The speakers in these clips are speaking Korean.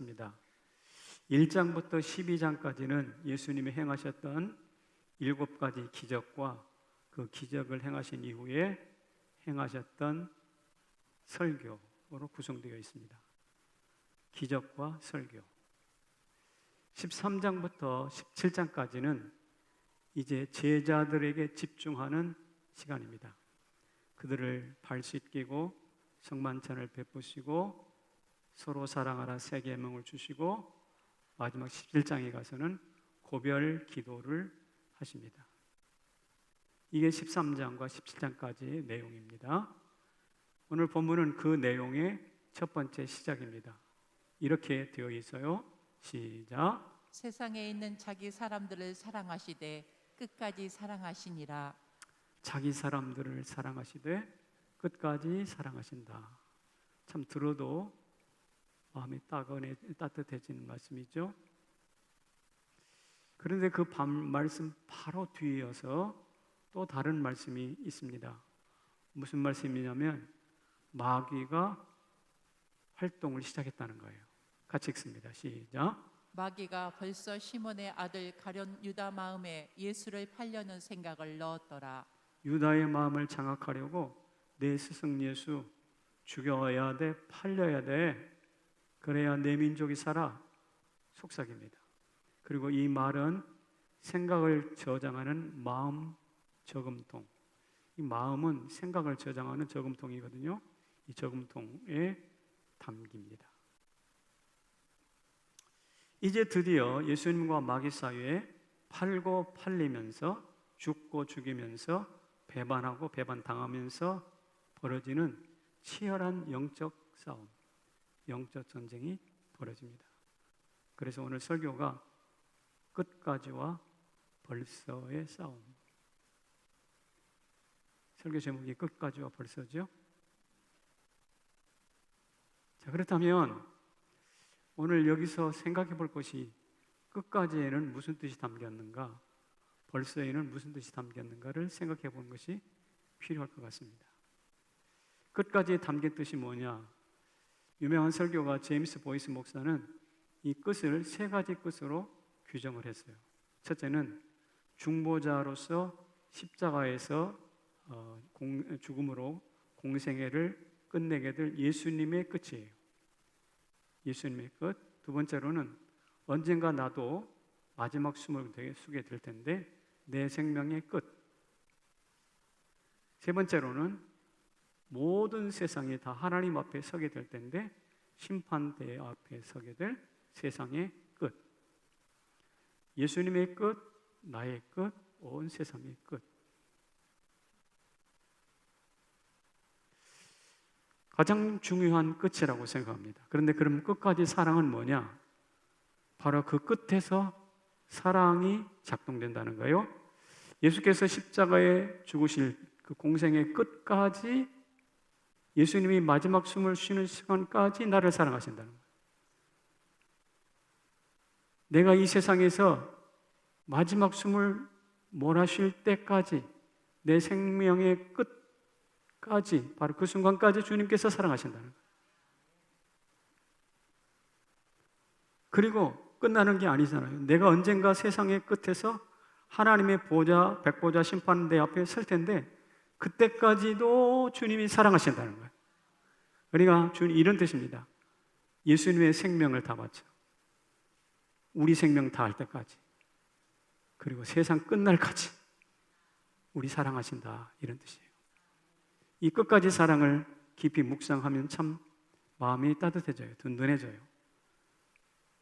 입니다. 1장부터 12장까지는 예수님이 행하셨던 7가지 기적과 그 기적을 행하신 이후에 행하셨던 설교로 구성되어 있습니다. 기적과 설교. 13장부터 17장까지는 이제 제자들에게 집중하는 시간입니다. 그들을 발 씻기고 성만찬을 베푸시고 서로 사랑하라 세 계명을 주시고 마지막 17장에 가서는 고별 기도를 하십니다. 이게 13장과 17장까지의 내용입니다. 오늘 본문은 그 내용의 첫 번째 시작입니다. 이렇게 되어 있어요. 시작. 세상에 있는 자기 사람들을 사랑하시되 끝까지 사랑하시니라. 자기 사람들을 사랑하시되 끝까지 사랑하신다. 참 들어도 마음이 따뜻해지는 말씀이죠. 그런데 그 말씀 바로 뒤이어서 또 다른 말씀이 있습니다. 무슨 말씀이냐면 마귀가 활동을 시작했다는 거예요. 같이 읽습니다. 시작. 마귀가 벌써 시몬의 아들 가룟 유다 마음에 예수를 팔려는 생각을 넣었더라. 유다의 마음을 장악하려고 내 스승 예수 죽여야 돼, 팔려야 돼, 그래야 내 민족이 살아. 속삭입니다. 그리고 이 말은 생각을 저장하는 마음 저금통. 이 마음은 생각을 저장하는 저금통이거든요. 이 저금통에 담깁니다. 이제 드디어 예수님과 마귀 사이에 팔고 팔리면서 죽고 죽이면서 배반하고 배반당하면서 벌어지는 치열한 영적 싸움, 영적 전쟁이 벌어집니다. 그래서 오늘 설교가 끝까지와 벌써의 싸움. 설교 제목이 끝까지와 벌써죠. 자, 그렇다면 오늘 여기서 생각해 볼 것이 끝까지에는 무슨 뜻이 담겼는가, 벌써에는 무슨 뜻이 담겼는가를 생각해 보는 것이 필요할 것 같습니다. 끝까지 담긴 뜻이 뭐냐? 유명한 설교가 제임스 보이스 목사는 이 끝을 3가지 끝으로 규정을 했어요. 첫째는 중보자로서 십자가에서 죽음으로 공생애를 끝내게 될 예수님의 끝이에요. 예수님의 끝. 두 번째로는 언젠가 나도 마지막 숨을 쉬게 될 텐데 내 생명의 끝. 세 번째로는 모든 세상이 다 하나님 앞에 서게 될 텐데 심판대 앞에 서게 될 세상의 끝. 예수님의 끝, 나의 끝, 온 세상의 끝. 가장 중요한 끝이라고 생각합니다. 그런데 그럼 끝까지 사랑은 뭐냐? 바로 그 끝에서 사랑이 작동된다는 거예요. 예수께서 십자가에 죽으실 그 공생의 끝까지, 예수님이 마지막 숨을 쉬는 시간까지 나를 사랑하신다는 거예요. 내가 이 세상에서 마지막 숨을 몰아쉴 때까지, 내 생명의 끝까지, 바로 그 순간까지 주님께서 사랑하신다는 거예요. 그리고 끝나는 게 아니잖아요. 내가 언젠가 세상의 끝에서 하나님의 보좌, 백보좌 심판대 앞에 설 텐데 그때까지도 주님이 사랑하신다는 거예요. 그러니까 주님 이런 뜻입니다. 예수님의 생명을 다 바쳐. 우리 생명 다할 때까지. 그리고 세상 끝날까지 우리 사랑하신다. 이런 뜻이에요. 이 끝까지 사랑을 깊이 묵상하면 참 마음이 따뜻해져요. 든든해져요.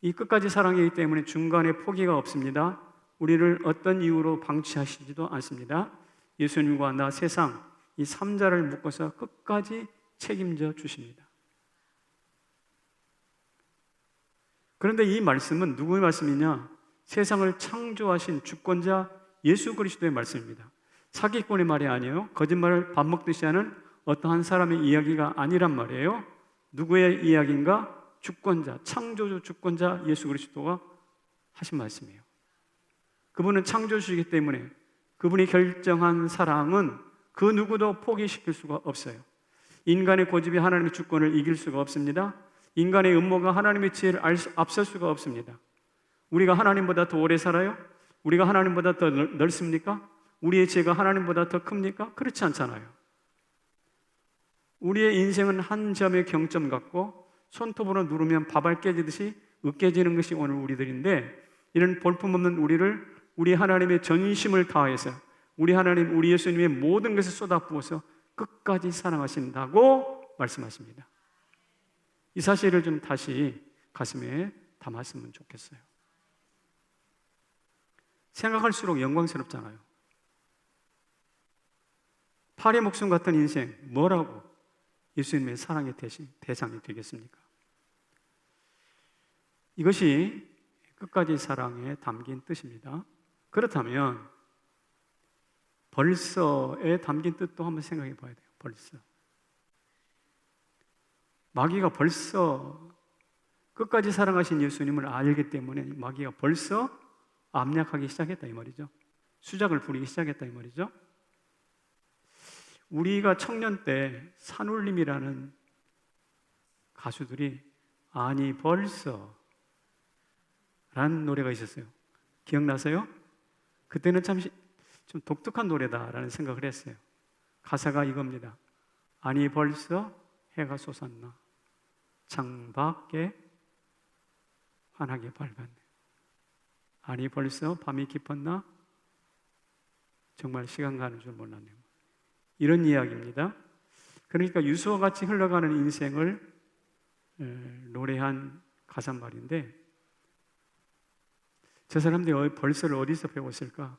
이 끝까지 사랑이기 때문에 중간에 포기가 없습니다. 우리를 어떤 이유로 방치하시지도 않습니다. 예수님과 나 세상 이 3자를 묶어서 끝까지 책임져 주십니다. 그런데 이 말씀은 누구의 말씀이냐? 세상을 창조하신 주권자 예수 그리스도의 말씀입니다. 사기꾼의 말이 아니에요. 거짓말을 밥 먹듯이 하는 어떠한 사람의 이야기가 아니란 말이에요. 누구의 이야기인가? 주권자, 창조주 주권자 예수 그리스도가 하신 말씀이에요. 그분은 창조주이기 때문에 그분이 결정한 사랑은 그 누구도 포기시킬 수가 없어요. 인간의 고집이 하나님의 주권을 이길 수가 없습니다. 인간의 음모가 하나님의 지혜를 앞설 수가 없습니다. 우리가 하나님보다 더 오래 살아요? 우리가 하나님보다 더 넓습니까? 우리의 지혜가 하나님보다 더 큽니까? 그렇지 않잖아요. 우리의 인생은 한 점의 경점 같고 손톱으로 누르면 밥알 깨지듯이 으깨지는 것이 오늘 우리들인데, 이런 볼품없는 우리를 우리 하나님의 전심을 다해서 우리 하나님, 우리 예수님의 모든 것을 쏟아부어서 끝까지 사랑하신다고 말씀하십니다. 이 사실을 좀 다시 가슴에 담았으면 좋겠어요. 생각할수록 영광스럽잖아요. 파리 목숨 같은 인생, 뭐라고 예수님의 사랑의 대상이 되겠습니까? 이것이 끝까지 사랑에 담긴 뜻입니다. 그렇다면 벌써에 담긴 뜻도 한번 생각해 봐야 돼요. 벌써. 마귀가 벌써 끝까지 사랑하신 예수님을 알기 때문에 마귀가 벌써 압력하기 시작했다 이 말이죠. 수작을 부리기 시작했다 이 말이죠. 우리가 청년 때 산울림이라는 가수들이 아니 벌써 라는 노래가 있었어요. 기억나세요? 그때는 참 좀 독특한 노래다라는 생각을 했어요. 가사가 이겁니다. 아니 벌써 해가 솟았나 창밖에 환하게 밝았네. 아니 벌써 밤이 깊었나 정말 시간 가는 줄 몰랐네요. 이런 이야기입니다. 그러니까 유수와 같이 흘러가는 인생을 노래한 가사말인데, 저 사람들이 벌써를 어디서 배웠을까?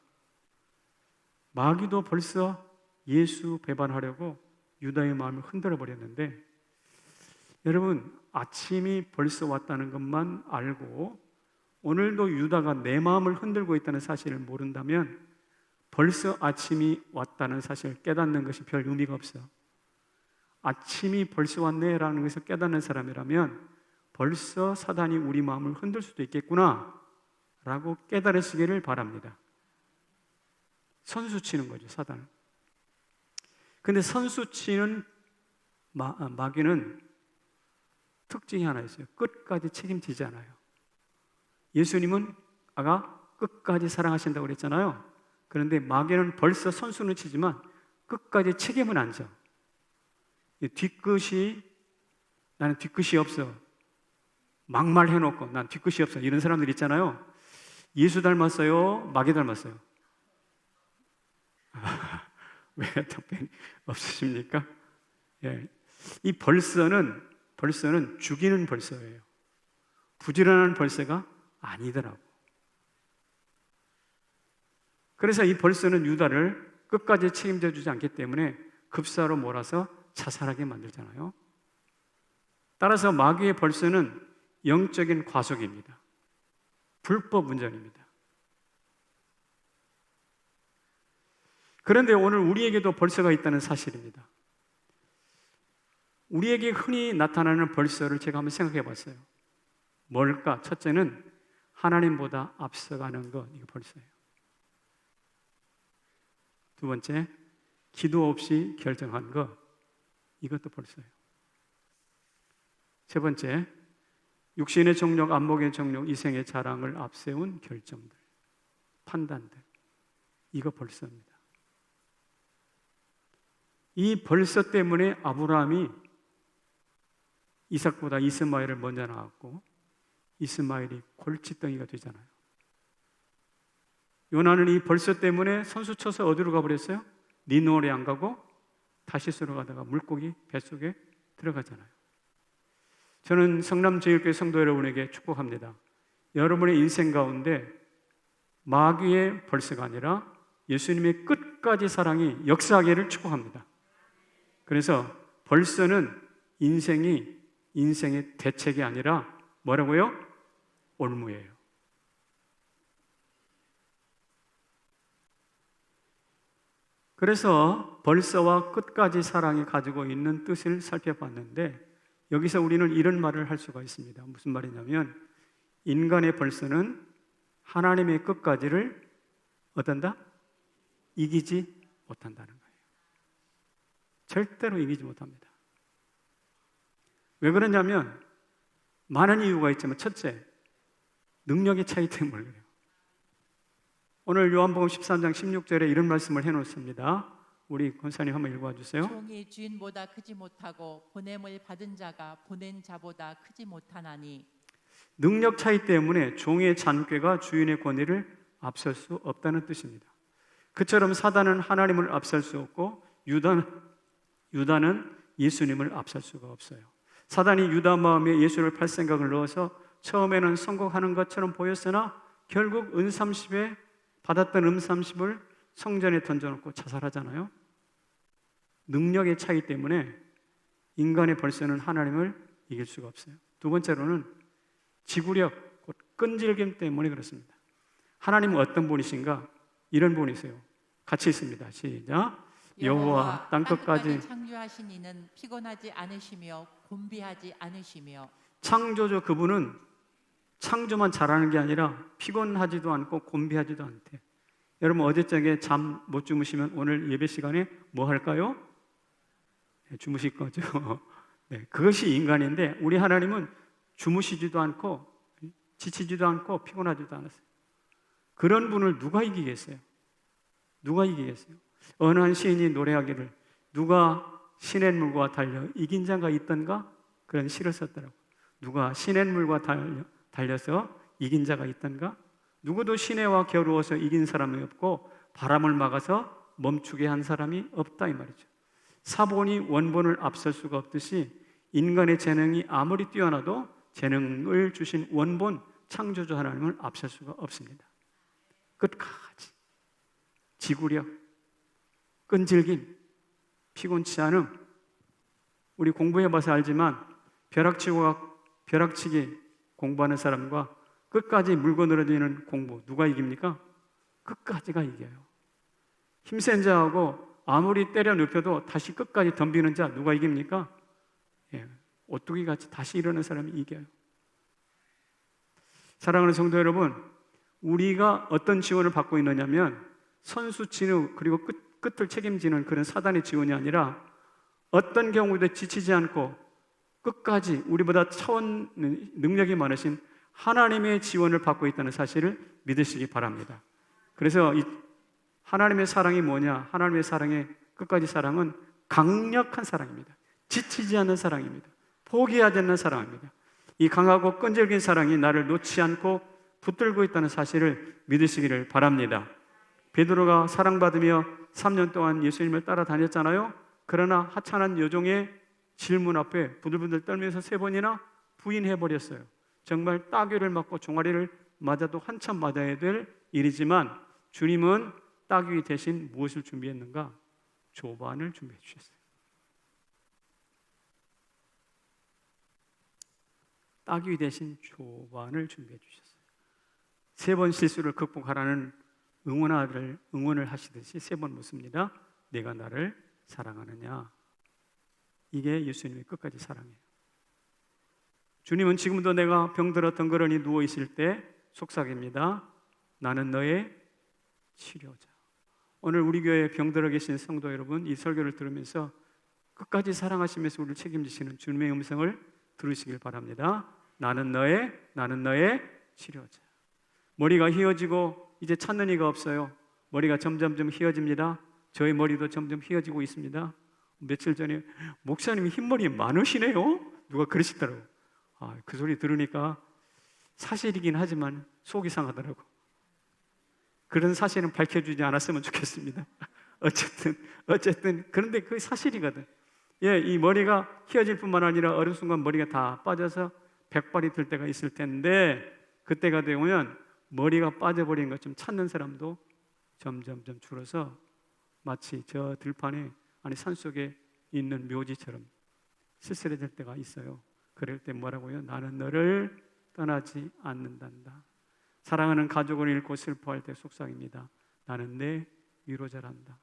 마귀도 벌써 예수 배반하려고 유다의 마음을 흔들어 버렸는데, 여러분 아침이 벌써 왔다는 것만 알고 오늘도 유다가 내 마음을 흔들고 있다는 사실을 모른다면 벌써 아침이 왔다는 사실을 깨닫는 것이 별 의미가 없어. 아침이 벌써 왔네라는 것을 깨닫는 사람이라면 벌써 사단이 우리 마음을 흔들 수도 있겠구나 라고 깨달으시기를 바랍니다. 선수 치는 거죠, 사단은. 근데 선수 치는 마귀는 특징이 하나 있어요. 끝까지 책임지지 않아요. 예수님은 아까 끝까지 사랑하신다고 그랬잖아요. 그런데 마귀는 벌써 선수는 치지만 끝까지 책임은 안 져. 나는 뒤끝이 없어. 막말해놓고 난 뒤끝이 없어. 이런 사람들 있잖아요. 예수 닮았어요? 마귀 닮았어요? 왜 답변이 없으십니까? 예. 이 벌써는 죽이는 벌써예요. 부지런한 벌써가 아니더라고. 그래서 이 벌써는 유다를 끝까지 책임져 주지 않기 때문에 급사로 몰아서 자살하게 만들잖아요. 따라서 마귀의 벌써는 영적인 과속입니다. 불법 운전입니다. 그런데 오늘 우리에게도 벌써가 있다는 사실입니다. 우리에게 흔히 나타나는 벌써를 제가 한번 생각해 봤어요. 뭘까? 첫째는 하나님보다 앞서가는 것, 이거 벌써예요. 두 번째, 기도 없이 결정한 것, 이것도 벌써예요. 세 번째, 육신의 정욕, 안목의 정욕, 이생의 자랑을 앞세운 결정들, 판단들, 이거 벌써입니다. 이 벌써 때문에 아브라함이 이삭보다 이스마엘을 먼저 낳았고 이스마엘이 골칫덩이가 되잖아요. 요나는 이 벌써 때문에 선수 쳐서 어디로 가버렸어요? 니느웨에 안 가고 다시스로 가다가 물고기 뱃속에 들어가잖아요. 저는 성남제일교회 성도 여러분에게 축복합니다. 여러분의 인생 가운데 마귀의 벌써가 아니라 예수님의 끝까지 사랑이 역사하기를 축복합니다. 그래서 벌써는 인생의 대책이 아니라 뭐라고요? 올무예요. 그래서 벌써와 끝까지 사랑이 가지고 있는 뜻을 살펴봤는데, 여기서 우리는 이런 말을 할 수가 있습니다. 무슨 말이냐면 인간의 벌써는 하나님의 끝까지를 어떤다? 이기지 못한다는 거예요. 절대로 이기지 못합니다. 왜 그러냐면 많은 이유가 있지만 첫째, 능력의 차이 때문에 그래요. 오늘 요한복음 13장 16절에 이런 말씀을 해놓습니다. 우리 권사님 한번 읽어주세요. 종이 주인보다 크지 못하고 보냄을 받은 자가 보낸 자보다 크지 못하나니. 능력 차이 때문에 종의 잔꾀가 주인의 권위를 앞설 수 없다는 뜻입니다. 그처럼 사단은 하나님을 앞설 수 없고 유다는 예수님을 앞설 수가 없어요. 사단이 유다 마음에 예수를 팔 생각을 넣어서 처음에는 성공하는 것처럼 보였으나 결국 은30에 받았던 은30을 성전에 던져놓고 자살하잖아요. 능력의 차이 때문에 인간의 벌써는 하나님을 이길 수가 없어요. 두 번째로는 지구력, 곧 끈질김 때문에 그렇습니다. 하나님은 어떤 분이신가? 이런 분이세요. 같이 있습니다. 시작. 여호와 땅끝까지 창조하신 이는 피곤하지 않으시며 곤비하지 않으시며. 창조주 그분은 창조만 잘하는 게 아니라 피곤하지도 않고 곤비하지도 않대. 여러분 어제저녁에 잠 못 주무시면 오늘 예배 시간에 뭐 할까요? 네, 주무실 거죠. 네, 그것이 인간인데 우리 하나님은 주무시지도 않고 지치지도 않고 피곤하지도 않았어요. 그런 분을 누가 이기겠어요? 누가 이기겠어요? 어느 한 시인이 노래하기를 누가 시냇물과 달려 이긴 자가 있던가? 그런 시를 썼더라고. 누가 시냇물과 달려서 이긴 자가 있던가? 누구도 시내와 겨루어서 이긴 사람이 없고 바람을 막아서 멈추게 한 사람이 없다 이 말이죠. 사본이 원본을 앞설 수가 없듯이 인간의 재능이 아무리 뛰어나도 재능을 주신 원본 창조주 하나님을 앞설 수가 없습니다. 끝까지 지구력, 끈질김, 피곤치 않음. 우리 공부해봐서 알지만 벼락치기 공부하는 사람과 끝까지 물고 늘어지는 공부 누가 이깁니까? 끝까지가 이겨요. 힘센 자하고 아무리 때려 눕혀도 다시 끝까지 덤비는 자 누가 이깁니까? 오뚜기 같이 다시 일어나는 사람이 이겨요. 사랑하는 성도 여러분, 우리가 어떤 지원을 받고 있느냐면 선수 진우 그리고 끝을 책임지는 그런 사단의 지원이 아니라 어떤 경우도 지치지 않고 끝까지 우리보다 차원 능력이 많으신 하나님의 지원을 받고 있다는 사실을 믿으시기 바랍니다. 그래서 이 하나님의 사랑이 뭐냐? 하나님의 사랑의 끝까지 사랑은 강력한 사랑입니다. 지치지 않는 사랑입니다. 포기하지 않는 사랑입니다. 이 강하고 끈질긴 사랑이 나를 놓지 않고 붙들고 있다는 사실을 믿으시기를 바랍니다. 베드로가 사랑받으며 3년 동안 예수님을 따라다녔잖아요. 그러나 하찮은 여종의 질문 앞에 부들부들 떨면서 3번이나 부인해버렸어요. 정말 따귀를 맞고 종아리를 맞아도 한참 맞아야 될 일이지만 주님은 따귀 대신 무엇을 준비했는가? 조반을 준비해 주셨어요. 따귀 대신 조반을 준비해 주셨어요. 3번 실수를 극복하라는 응원을 하시듯이 3번 묻습니다. 내가 나를 사랑하느냐? 이게 예수님의 끝까지 사랑이에요. 주님은 지금도 내가 병들어 덩그러니 누워 있을 때 속삭입니다. 나는 너의 치료자. 오늘 우리 교회에 병들어 계신 성도 여러분, 이 설교를 들으면서 끝까지 사랑하시면서 우리를 책임지시는 주님의 음성을 들으시길 바랍니다. 나는 너의 치료자. 머리가 휘어지고 이제 찾는 이가 없어요. 머리가 점점점 휘어집니다. 저의 머리도 점점 휘어지고 있습니다. 며칠 전에 목사님이 흰머리 많으시네요. 누가 그러시더라고. 그 소리 들으니까 사실이긴 하지만 속이 상하더라고. 그런 사실은 밝혀주지 않았으면 좋겠습니다. 어쨌든 그런데 그게 사실이거든. 이 머리가 휘어질 뿐만 아니라 어느 순간 머리가 다 빠져서 백발이 들 때가 있을 텐데 그때가 되면 머리가 빠져버린 것 좀 찾는 사람도 점점점 줄어서 마치 저 들판에 산속에 있는 묘지처럼 쓸쓸해질 때가 있어요. 그럴 때 뭐라고요? 나는 너를 떠나지 않는단다. 사랑하는 가족을 잃고 슬퍼할 때 속삭입니다. 나는 내 위로자란다.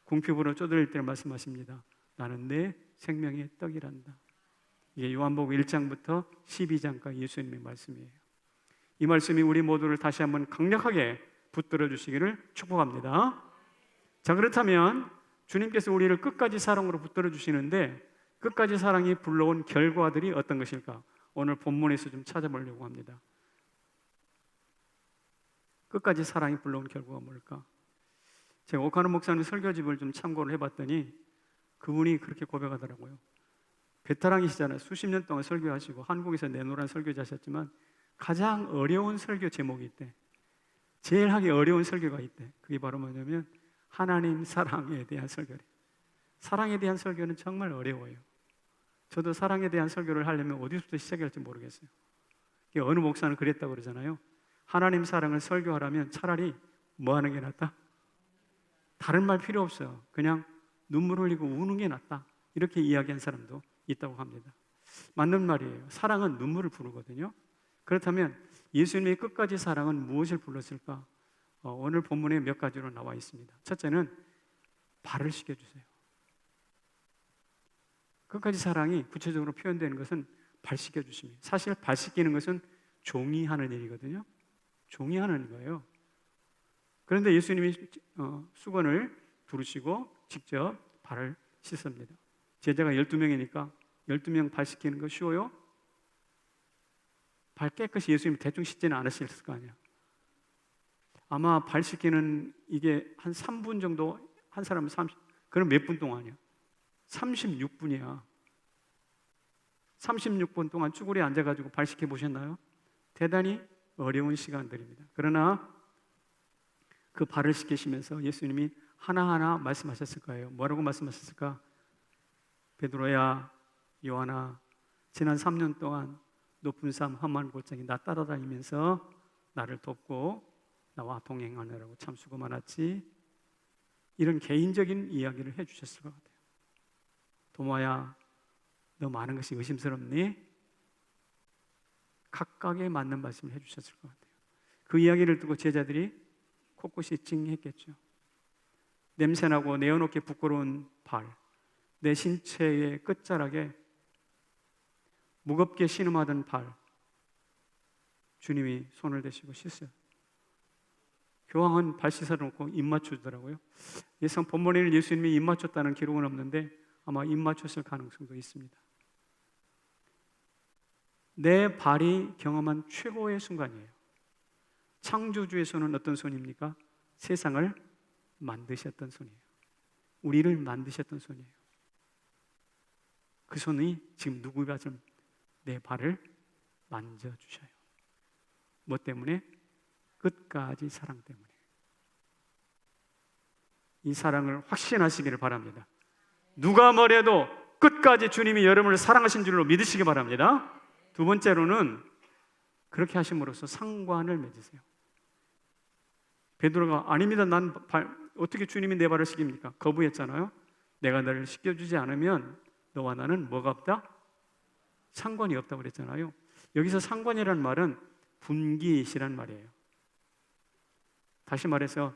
궁핍으로 쪼들릴 때 말씀하십니다. 나는 내 생명의 떡이란다. 이게 요한복음 1장부터 12장까지 예수님의 말씀이에요. 이 말씀이 우리 모두를 다시 한번 강력하게 붙들어 주시기를 축복합니다. 자, 그렇다면 주님께서 우리를 끝까지 사랑으로 붙들어 주시는데 끝까지 사랑이 불러온 결과들이 어떤 것일까? 오늘 본문에서 좀 찾아보려고 합니다. 끝까지 사랑이 불러온 결과가 뭘까? 제가 오카노 목사님 설교집을 좀 참고를 해봤더니 그분이 그렇게 고백하더라고요. 베테랑이시잖아요. 수십 년 동안 설교하시고 한국에서 내노란 설교자셨지만 가장 어려운 설교 제목이 있대. 제일 하기 어려운 설교가 있대. 그게 바로 뭐냐면 하나님 사랑에 대한 설교래. 사랑에 대한 설교는 정말 어려워요. 저도 사랑에 대한 설교를 하려면 어디서부터 시작할지 모르겠어요. 어느 목사는 그랬다고 그러잖아요. 하나님 사랑을 설교하라면 차라리 뭐 하는 게 낫다? 다른 말 필요 없어요. 그냥 눈물 흘리고 우는 게 낫다. 이렇게 이야기한 사람도 있다고 합니다. 맞는 말이에요. 사랑은 눈물을 부르거든요. 그렇다면 예수님의 끝까지 사랑은 무엇을 불렀을까? 오늘 본문에 몇 가지로 나와 있습니다. 첫째는 발을 씻겨주세요. 끝까지 사랑이 구체적으로 표현되는 것은 발 씻겨주십니다. 사실 발 씻기는 것은 종이 하는 일이거든요. 종이 하는 거예요. 그런데 예수님이 수건을 두르시고 직접 발을 씻습니다. 제자가 12명이니까 12명 발 씻기는 거 쉬워요? 발 깨끗이 예수님이 대충 씻지는 않으셨을 거 아니야. 아마 발 씻기는 이게 한 3분 정도, 한 사람은 30, 그럼 몇 분 동안이야? 36분이야. 36분 동안 쭈그려 앉아가지고 발 씻겨 보셨나요? 대단히 어려운 시간들입니다. 그러나 그 발을 씻기시면서 예수님이 하나하나 말씀하셨을 거예요. 뭐라고 말씀하셨을까? 베드로야, 요한아, 지난 3년 동안 높은 산 험한 골짜기 나 따라다니면서 나를 돕고 나와 동행하느라고 참 수고 많았지. 이런 개인적인 이야기를 해주셨을 것 같아요. 도마야, 너 많은 것이 의심스럽니? 각각에 맞는 말씀을 해주셨을 것 같아요. 그 이야기를 듣고 제자들이 코끝이 찡했겠죠. 냄새나고 내어놓기 부끄러운 발, 내 신체의 끝자락에 무겁게 신음하던 발, 주님이 손을 대시고 씻어요. 교황은 발 씻어놓고 입 맞추더라고요. 예성 본문에는 예수님이 입 맞췄다는 기록은 없는데 아마 입 맞췄을 가능성도 있습니다. 내 발이 경험한 최고의 순간이에요. 창조주에서는 어떤 손입니까? 세상을 만드셨던 손이에요. 우리를 만드셨던 손이에요. 그 손이 지금 누구가 좀 내 발을 만져주셔요. 뭐 때문에? 끝까지 사랑 때문에. 이 사랑을 확신하시기를 바랍니다. 누가 뭐래도 끝까지 주님이 여러분을 사랑하신 줄로 믿으시기 바랍니다. 두 번째로는 그렇게 하심으로써 상관을 맺으세요. 베드로가 아닙니다. 난 어떻게 주님이 내 발을 씻깁니까? 거부했잖아요. 내가 너를 씻겨주지 않으면 너와 나는 뭐가 없다? 상관이 없다고 그랬잖아요. 여기서 상관이라는 말은 분깃이란 말이에요. 다시 말해서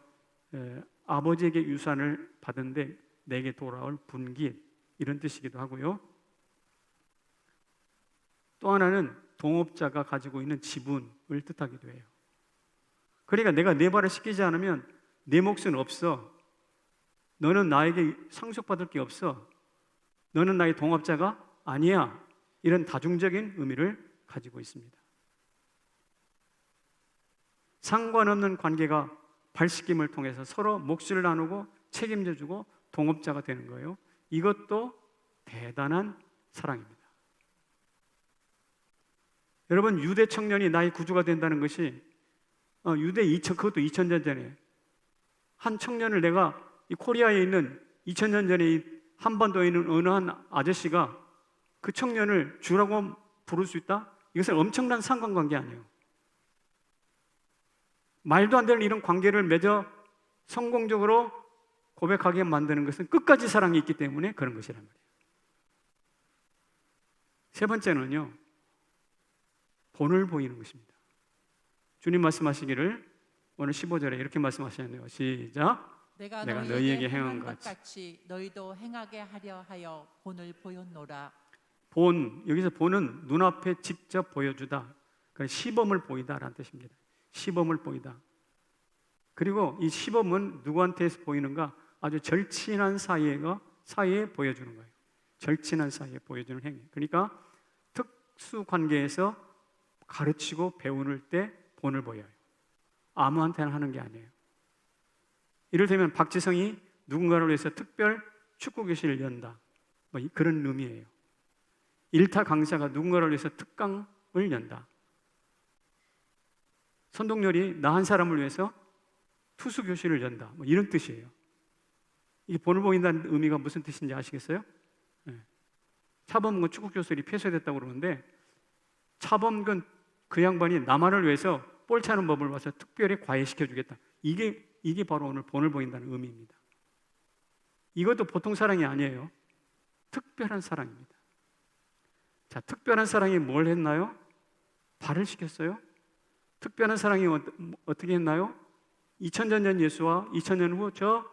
아버지에게 유산을 받은데 내게 돌아올 분깃, 이런 뜻이기도 하고요. 또 하나는 동업자가 가지고 있는 지분을 뜻하기도 해요. 그러니까 내가 내 발을 씻기지 않으면 내 몫은 없어. 너는 나에게 상속받을 게 없어. 너는 나의 동업자가 아니야. 이런 다중적인 의미를 가지고 있습니다. 상관없는 관계가 발 씻김을 통해서 서로 몫을 나누고 책임져주고 동업자가 되는 거예요. 이것도 대단한 사랑입니다. 여러분, 유대 청년이 나의 구주가 된다는 것이 그것도 2000년 전에 한 청년을 내가 이 코리아에 있는 2000년 전에 한반도에 있는 어느 한 아저씨가 그 청년을 주라고 부를 수 있다? 이것은 엄청난 상관관계 아니에요. 말도 안 되는 이런 관계를 맺어 성공적으로 고백하게 만드는 것은 끝까지 사랑이 있기 때문에 그런 것이란 말이에요. 세 번째는요, 본을 보이는 것입니다. 주님 말씀하시기를 오늘 15절에 이렇게 말씀하셨네요. 시작. 내가 너희에게 행한 것 같이 너희도 행하게 하려 하여 본을 보였노라. 본, 여기서 본은 눈앞에 직접 보여주다. 그러니까 시범을 보이다라는 뜻입니다. 시범을 보이다. 그리고 이 시범은 누구한테 보이는가? 아주 절친한 사이에 보여주는 거예요. 절친한 사이에 보여주는 행위. 그러니까 특수 관계에서 가르치고 배우는 때 본을 보여요. 아무한테나 하는 게 아니에요. 이를테면 박지성이 누군가를 위해서 특별 축구 교실을 연다, 뭐 그런 의미예요. 일타 강사가 누군가를 위해서 특강을 연다. 선동열이 나 한 사람을 위해서 투수 교실을 연다, 뭐 이런 뜻이에요. 이게 본을 보인다는 의미가 무슨 뜻인지 아시겠어요? 네. 차범근 축구 교실이 폐쇄됐다고 그러는데, 차범근 그 양반이 나만을 위해서 볼 차는 법을 봐서 특별히 과외시켜 주겠다. 이게 바로 오늘 본을 보인다는 의미입니다. 이것도 보통 사랑이 아니에요. 특별한 사랑입니다. 자, 특별한 사랑이 뭘 했나요? 발을 시켰어요. 특별한 사랑이 어떻게 했나요? 2000년 전 예수와 2000년 후 저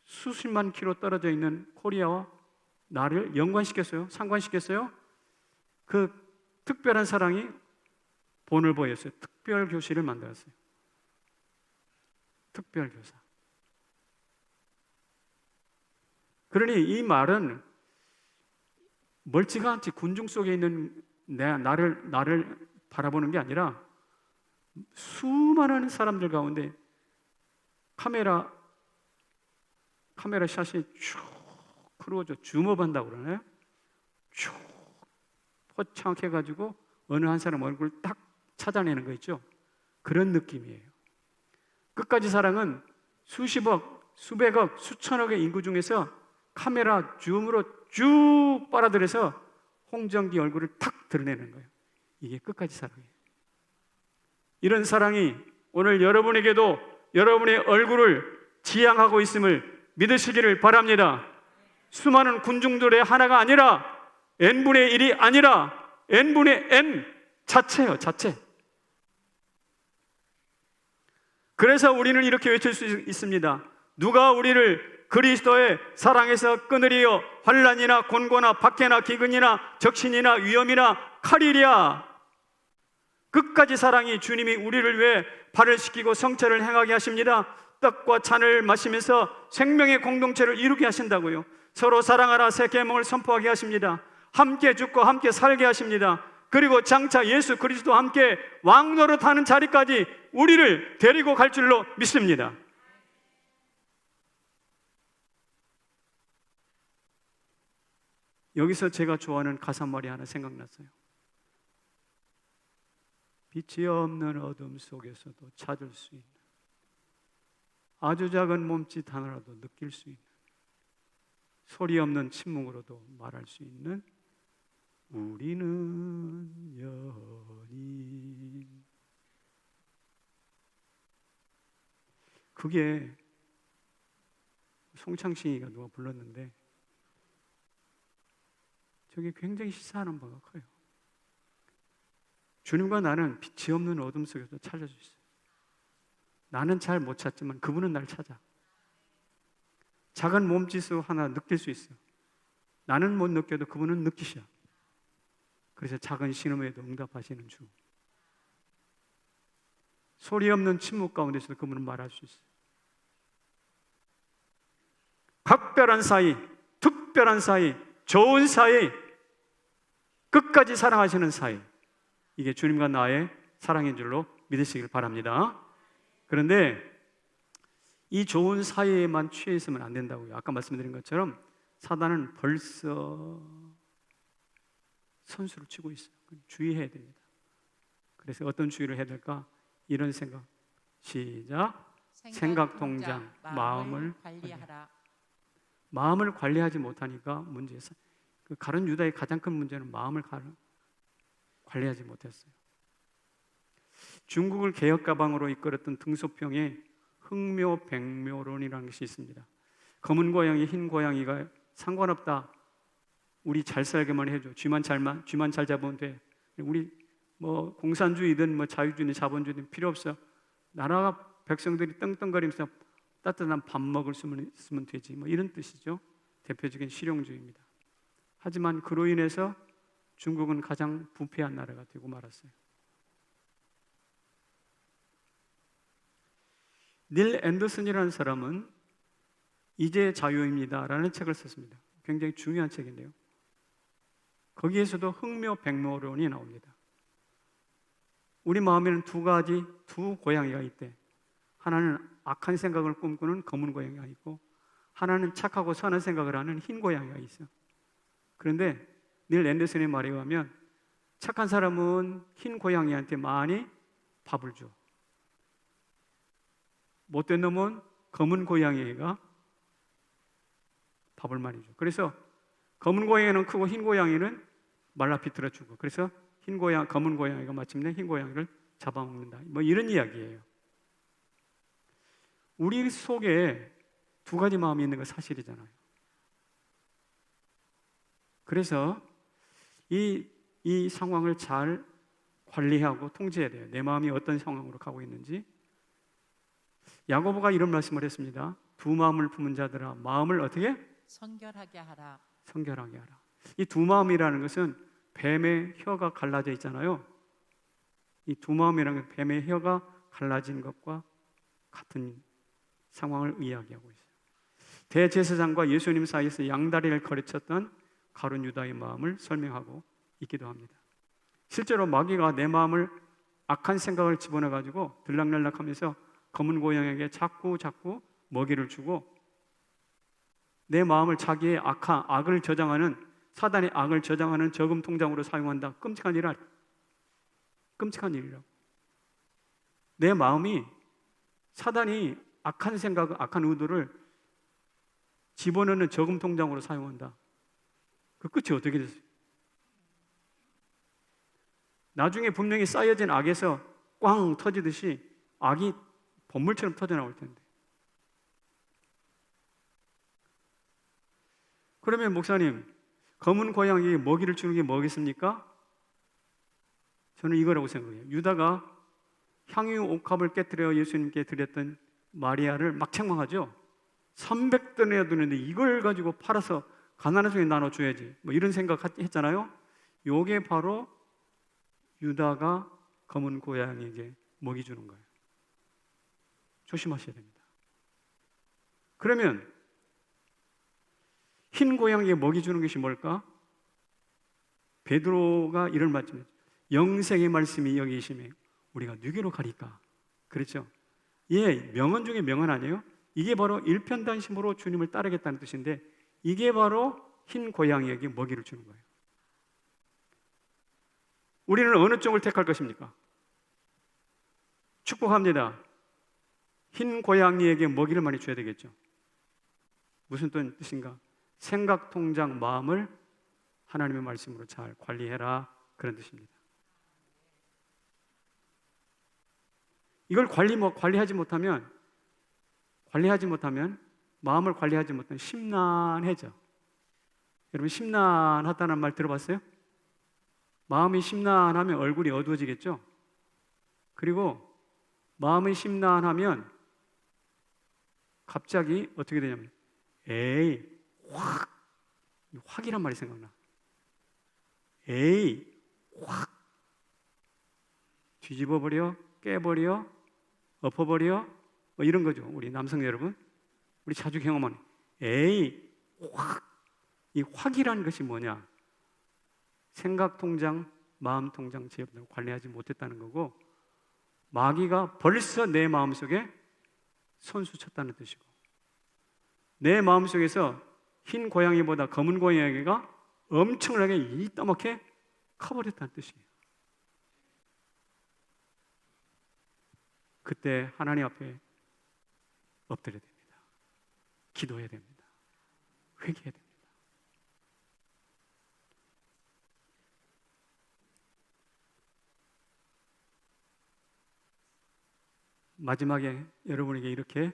수십만 킬로 떨어져 있는 코리아와 나를 연관시켰어요. 상관시켰어요. 그 특별한 사랑이 본을 보였어요. 특별 교실을 만들었어요. 특별 교사. 그러니 이 말은 멀찌감치 군중 속에 있는 나를 바라보는 게 아니라 수많은 사람들 가운데 카메라 샷이 쭉 크루어져 줌업한다고 그러나요? 쭉 포착해가지고 어느 한 사람 얼굴을 딱 찾아내는 거 있죠? 그런 느낌이에요. 끝까지 사랑은 수십억, 수백억, 수천억의 인구 중에서 카메라 줌으로 쭉 빨아들여서 홍정기 얼굴을 탁 드러내는 거예요. 이게 끝까지 사랑이에요. 이런 사랑이 오늘 여러분에게도 여러분의 얼굴을 지향하고 있음을 믿으시기를 바랍니다. 수많은 군중들의 하나가 아니라 n분의 1이 아니라 n분의 n 자체예요. 자체. 그래서 우리는 이렇게 외칠 수 있습니다. 누가 우리를 그리스도의 사랑에서 끊으리요? 환난이나 곤고나 박해나 기근이나 적신이나 위험이나 칼이랴. 끝까지 사랑이 주님이 우리를 위해 발을 씻기고 성체를 행하게 하십니다. 떡과 잔을 마시면서 생명의 공동체를 이루게 하신다고요. 서로 사랑하라 새 계명을 선포하게 하십니다. 함께 죽고 함께 살게 하십니다. 그리고 장차 예수 그리스도와 함께 왕노릇하는 자리까지 우리를 데리고 갈 줄로 믿습니다. 여기서 제가 좋아하는 가사말이 하나 생각났어요. 빛이 없는 어둠 속에서도 찾을 수 있는, 아주 작은 몸짓 하나라도 느낄 수 있는, 소리 없는 침묵으로도 말할 수 있는 우리는 연인. 그게 송창식이가 누가 불렀는데 저게 굉장히 시사하는 바가 커요. 주님과 나는 빛이 없는 어둠 속에서 찾을 수 있어요. 나는 잘 못 찾지만 그분은 날 찾아. 작은 몸짓으로 하나 느낄 수 있어요. 나는 못 느껴도 그분은 느끼셔. 그래서 작은 신음에도 응답하시는 주. 소리 없는 침묵 가운데서도 그분은 말할 수 있어요. 각별한 사이, 특별한 사이, 좋은 사이, 끝까지 사랑하시는 사이, 이게 주님과 나의 사랑인 줄로 믿으시길 바랍니다. 그런데 이 좋은 사이에만 취해 있으면 안 된다고요. 아까 말씀드린 것처럼 사단은 벌써 선수를 치고 있어요. 주의해야 됩니다. 그래서 어떤 주의를 해야 될까? 이런 생각. 시작. 생각통장, 마음을 관리하라. 마음을 관리하지 못하니까 문제에서 그 가룟 유다의 가장 큰 문제는 마음을 관리하지 못했어요. 중국을 개혁 가방으로 이끌었던 등소평에 흥묘백묘론이라는 것이 있습니다. 검은 고양이, 흰 고양이가 상관없다. 우리 잘 살게만 해줘. 쥐만 잘 잡으면 돼. 우리 뭐 공산주의든 뭐 자유주의든 자본주의든 필요 없어. 나라가 백성들이 떵떵거리면서 따뜻한 밥 먹을 수 있으면 되지. 뭐 이런 뜻이죠. 대표적인 실용주의입니다. 하지만 그로 인해서 중국은 가장 부패한 나라가 되고 말았어요. 닐 앤더슨이라는 사람은 이제 자유입니다라는 책을 썼습니다. 굉장히 중요한 책인데요. 거기에서도 흥묘백묘론이 나옵니다. 우리 마음에는 두 고양이가 있대. 하나는 악한 생각을 꿈꾸는 검은 고양이가 있고, 하나는 착하고 선한 생각을 하는 흰 고양이가 있어. 그런데 닐 앤더슨의 말에 의하면 착한 사람은 흰 고양이한테 많이 밥을 줘. 못된 놈은 검은 고양이가 밥을 많이 줘. 그래서 검은 고양이는 크고 흰 고양이는 말라 비틀어 주고, 그래서 검은 고양이가 마침내 흰 고양이를 잡아먹는다. 뭐 이런 이야기예요. 우리 속에 두 가지 마음이 있는 건 사실이잖아요. 그래서 이 상황을 잘 관리하고 통제해야 돼요. 내 마음이 어떤 상황으로 가고 있는지. 야고보가 이런 말씀을 했습니다. 두 마음을 품은 자들아, 마음을 어떻게? 성결하게 하라. 성결하게 하라. 이 두 마음이라는 것은 뱀의 혀가 갈라져 있잖아요. 이 두 마음이라는 건 뱀의 혀가 갈라진 것과 같은 상황을 이야기하고 있어요. 대제사장과 예수님 사이에서 양다리를 거르쳤던 가룟 유다의 마음을 설명하고 있기도 합니다. 실제로 마귀가 내 마음을 악한 생각을 집어넣어가지고 들락날락하면서 검은 고양이에게 자꾸 먹이를 주고 내 마음을 자기의 악을 저장하는, 사단의 악을 저장하는 저금 통장으로 사용한다. 끔찍한 일이라고. 내 마음이 사단이 악한 생각, 악한 의도를 집어넣는 저금 통장으로 사용한다. 그 끝이 어떻게 됐어요? 나중에 분명히 쌓여진 악에서 꽝 터지듯이 악이 번물처럼 터져나올 텐데. 그러면 목사님, 검은 고양이에 먹이를 주는 게 뭐겠습니까? 저는 이거라고 생각해요. 유다가 향유 옥합을 깨뜨려 예수님께 드렸던 마리아를 막 책망하죠. 300데나리온이나 되는데 이걸 가지고 팔아서 가난한 종에 나눠줘야지, 뭐 이런 생각 했잖아요. 요게 바로 유다가 검은 고양이에게 먹이 주는 거예요. 조심하셔야 됩니다. 그러면 흰 고양이에 먹이 주는 것이 뭘까? 베드로가 이런 말씀을 했죠. 영생의 말씀이 여기 계시매 우리가 누구로 가리까? 그렇죠? 예, 명언 중에 명언 아니에요? 이게 바로 일편단심으로 주님을 따르겠다는 뜻인데, 이게 바로 흰 고양이에게 먹이를 주는 거예요. 우리는 어느 쪽을 택할 것입니까? 축복합니다. 흰 고양이에게 먹이를 많이 줘야 되겠죠. 무슨 뜻인가? 생각, 통장, 마음을 하나님의 말씀으로 잘 관리해라, 그런 뜻입니다. 이걸 관리하지 못하면 마음을 관리하지 못하면 심란해져. 여러분, 심란하다는 말 들어봤어요? 마음이 심란하면 얼굴이 어두워지겠죠? 그리고 마음이 심란하면 갑자기 어떻게 되냐면 확이란 말이 생각나. 확 뒤집어버려, 깨버려, 엎어버려, 뭐 이런 거죠. 우리 남성 여러분, 우리 자주 경험하는 확. 이 확이라는 것이 뭐냐? 생각 통장, 마음 통장 제대로 관리하지 못했다는 거고, 마귀가 벌써 내 마음속에 손수 쳤다는 뜻이고, 내 마음속에서 흰 고양이보다 검은 고양이가 엄청나게 이따먹게 커버렸다는 뜻이에요. 그때 하나님 앞에 엎드려야 됩니다. 기도해야 됩니다. 회개해야 됩니다. 마지막에 여러분에게 이렇게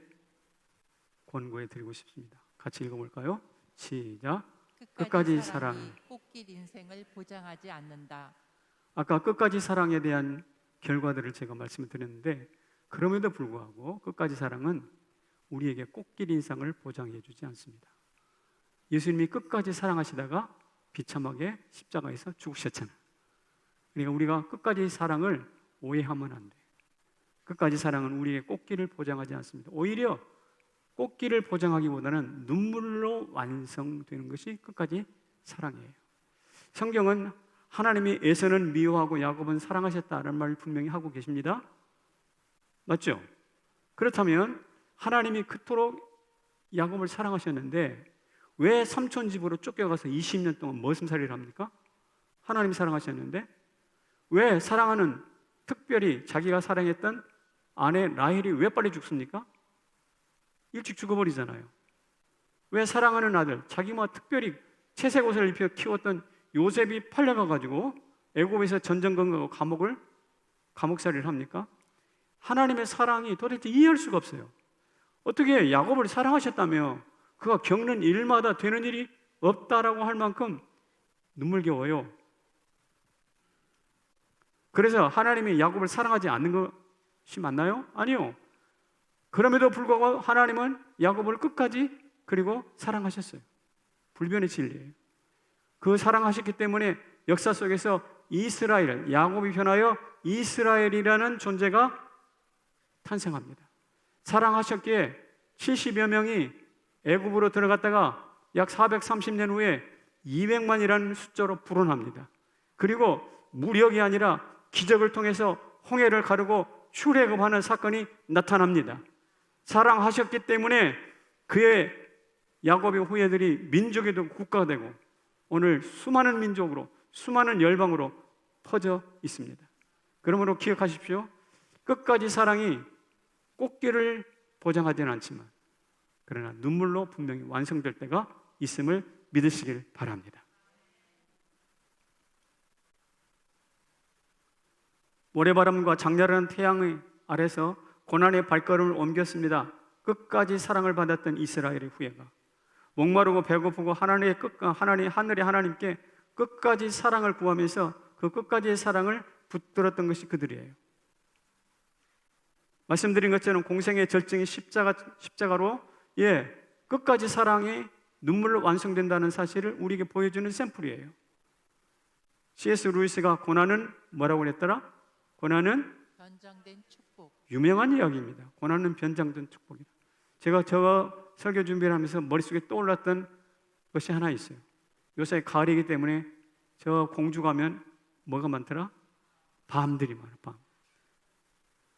권고해 드리고 싶습니다. 같이 읽어볼까요? 시작. 끝까지 사랑. 꽃길 인생을 보장하지 않는다. 아까 끝까지 사랑에 대한 결과들을 제가 말씀을 드렸는데, 그럼에도 불구하고 끝까지 사랑은 우리에게 꽃길 인생을 보장해 주지 않습니다. 예수님이 끝까지 사랑하시다가 비참하게 십자가에서 죽으셨잖아요. 그러니까 우리가 끝까지 사랑을 오해하면 안 돼. 끝까지 사랑은 우리의 꽃길을 보장하지 않습니다. 오히려 꽃길을 보장하기보다는 눈물로 완성되는 것이 끝까지 사랑이에요. 성경은 하나님이 에서는 미워하고 야곱은 사랑하셨다는 말을 분명히 하고 계십니다. 맞죠? 그렇다면 하나님이 그토록 야곱을 사랑하셨는데 왜 삼촌 집으로 쫓겨가서 20년 동안 머슴살이를 합니까? 하나님이 사랑하셨는데 왜 사랑하는, 특별히 자기가 사랑했던 아내 라헬이 왜 빨리 죽습니까? 일찍 죽어버리잖아요. 왜 사랑하는 아들, 자기만 특별히 채색 옷을 입혀 키웠던 요셉이 팔려가가지고 애굽에서 전전긍긍하고 감옥살이를 합니까? 하나님의 사랑이 도대체 이해할 수가 없어요. 어떻게 야곱을 사랑하셨다며 그가 겪는 일마다 되는 일이 없다라고 할 만큼 눈물겨워요. 그래서 하나님이 야곱을 사랑하지 않는 것이 맞나요? 아니요. 그럼에도 불구하고 하나님은 야곱을 끝까지 그리고 사랑하셨어요. 불변의 진리예요. 그 사랑하셨기 때문에 역사 속에서 이스라엘, 야곱이 변하여 이스라엘이라는 존재가 탄생합니다. 사랑하셨기에 70여 명이 애굽으로 들어갔다가 약 430년 후에 200만이라는 숫자로 불어납니다. 그리고 무력이 아니라 기적을 통해서 홍해를 가르고 출애굽하는 사건이 나타납니다. 사랑하셨기 때문에 그의 야곱의 후예들이 민족이 되고 국가가 되고 오늘 수많은 민족으로, 수많은 열방으로 퍼져 있습니다. 그러므로 기억하십시오. 끝까지 사랑이 꽃길을 보장하지는 않지만 그러나 눈물로 분명히 완성될 때가 있음을 믿으시길 바랍니다. 모래바람과 장렬한 태양 아래서 고난의 발걸음을 옮겼습니다. 끝까지 사랑을 받았던 이스라엘의 후예가 목마르고 배고프고 하늘의 하나님께 끝까지 사랑을 구하면서 그 끝까지의 사랑을 붙들었던 것이 그들이에요. 말씀드린 것처럼 공생의 절정이 십자가로 끝까지 사랑이 눈물로 완성된다는 사실을 우리에게 보여주는 샘플이에요. C.S. 루이스가 고난은 뭐라고 그랬더라? 고난은 변장된 축복. 유명한 이야기입니다. 고난은 변장된 축복이다. 제가 저 설교 준비를 하면서 머릿속에 떠올랐던 것이 하나 있어요. 요새 가을이기 때문에 저 공주 가면 뭐가 많더라? 밤들이 많아, 밤.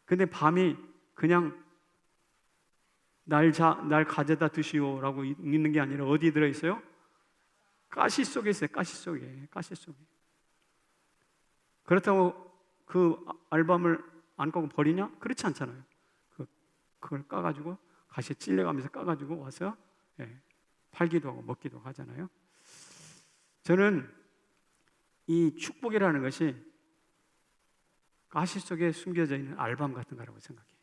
근데 밤이 그냥 날 가져다 드시오라고 있는 게 아니라 어디에 들어있어요? 가시 속에 있어요. 가시 속에. 그렇다고 그 알밤을 안 까고 버리냐? 그렇지 않잖아요. 그걸 까가지고 가시에 찔려가면서 까가지고 와서 팔기도 하고 먹기도 하잖아요. 저는 이 축복이라는 것이 가시 속에 숨겨져 있는 알밤 같은 거라고 생각해요.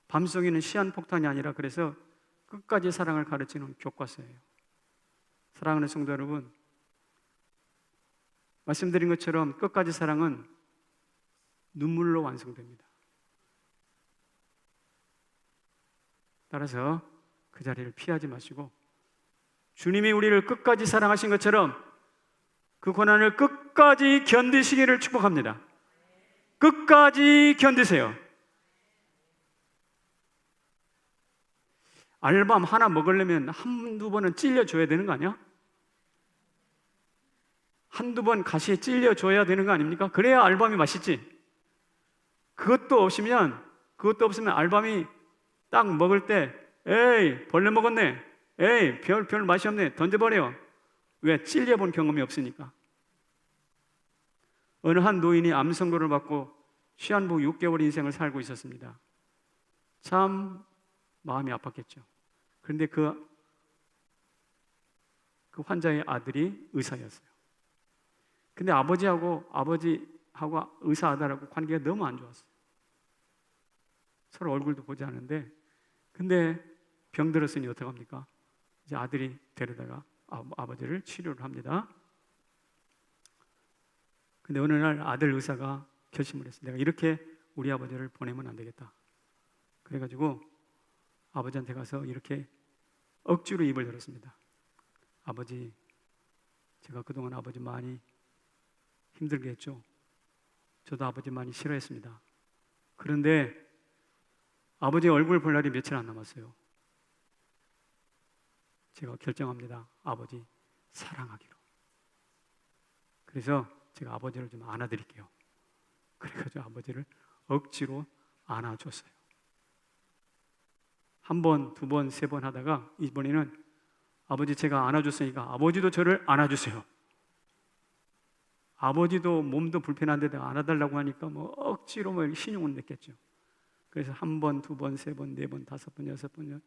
밤송이는 시한폭탄이 아니라 그래서 끝까지 사랑을 가르치는 교과서예요. 사랑하는 성도 여러분, 말씀드린 것처럼 끝까지 사랑은 눈물로 완성됩니다. 따라서 그 자리를 피하지 마시고 주님이 우리를 끝까지 사랑하신 것처럼 그 고난을 끝까지 견디시기를 축복합니다. 끝까지 견디세요. 알밤 하나 먹으려면 한두 번은 찔려줘야 되는 거 아니야? 한두 번 가시에 찔려줘야 되는 거 아닙니까? 그래야 알밤이 맛있지. 그것도 없으면 알밤이 딱 먹을 때 에이 벌레 먹었네, 에이 별 맛이 없네, 던져버려. 왜? 찔려본 경험이 없으니까. 어느 한 노인이 암 선고를 받고 시한부 6개월 인생을 살고 있었습니다. 참 마음이 아팠겠죠. 그런데 그 환자의 아들이 의사였어요. 근데 아버지하고 의사 아들하고 관계가 너무 안 좋았어요. 서로 얼굴도 보지 않는데, 근데 병들었으니 어떡합니까? 이제 아들이 데려다가 아버지를 치료를 합니다. 근데 어느 날 아들 의사가 결심을 했어요. 내가 이렇게 우리 아버지를 보내면 안 되겠다. 그래가지고 아버지한테 가서 이렇게 억지로 입을 열었습니다. 아버지, 제가 그동안 아버지 많이 힘들게 했죠. 저도 아버지 많이 싫어했습니다. 그런데 아버지 얼굴 볼 날이 며칠 안 남았어요. 제가 결정합니다. 아버지 사랑하기로. 그래서 제가 아버지를 좀 안아드릴게요. 그래가지고 아버지를 억지로 안아줬어요. 한 번, 두 번, 세 번 하다가 이번에는 아버지 제가 안아줬으니까 아버지도 저를 안아주세요. 아버지도 몸도 불편한데다가 안아달라고 하니까 뭐 억지로 뭐 신용을 냈겠죠. 그래서 한 번, 두 번, 세 번, 네 번, 다섯 번, 여섯 번,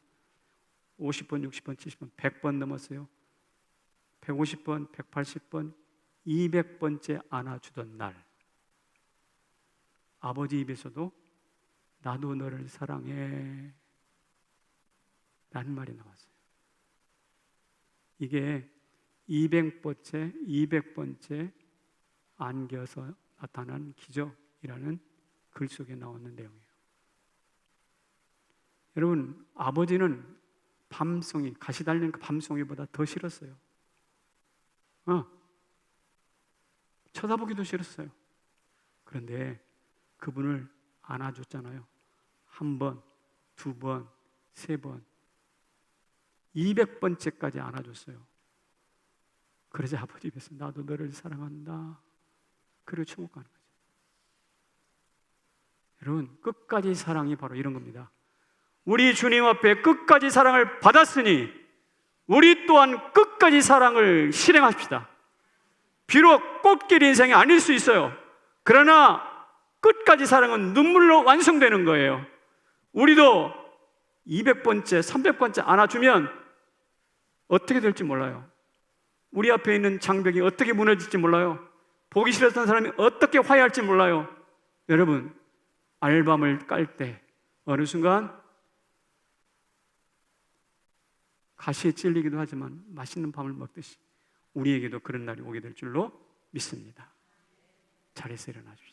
50번, 60번, 70번, 100번 넘었어요. 150번, 180번, 200번째 안아주던 날, 아버지 입에서도 나도 너를 사랑해 라는 말이 나왔어요. 이게 200번째, 200번째 안겨서 나타난 기적이라는 글 속에 나오는 내용이에요. 여러분, 아버지는 밤송이, 가시 달린 그 밤송이보다 더 싫었어요. 쳐다보기도 싫었어요. 그런데 그분을 안아줬잖아요. 한 번, 두 번, 세 번, 200번째까지 안아줬어요. 그러자 아버지 입에서 나도 너를 사랑한다. 그리고 천국 가는 거죠. 여러분, 끝까지 사랑이 바로 이런 겁니다. 우리 주님 앞에 끝까지 사랑을 받았으니 우리 또한 끝까지 사랑을 실행합시다. 비록 꽃길 인생이 아닐 수 있어요. 그러나 끝까지 사랑은 눈물로 완성되는 거예요. 우리도 200번째, 300번째 안아주면 어떻게 될지 몰라요. 우리 앞에 있는 장벽이 어떻게 무너질지 몰라요. 보기 싫었던 사람이 어떻게 화해할지 몰라요. 여러분, 알밤을 깔 때 어느 순간 가시에 찔리기도 하지만 맛있는 밤을 먹듯이 우리에게도 그런 날이 오게 될 줄로 믿습니다. 자리에서 일어나 주십시오.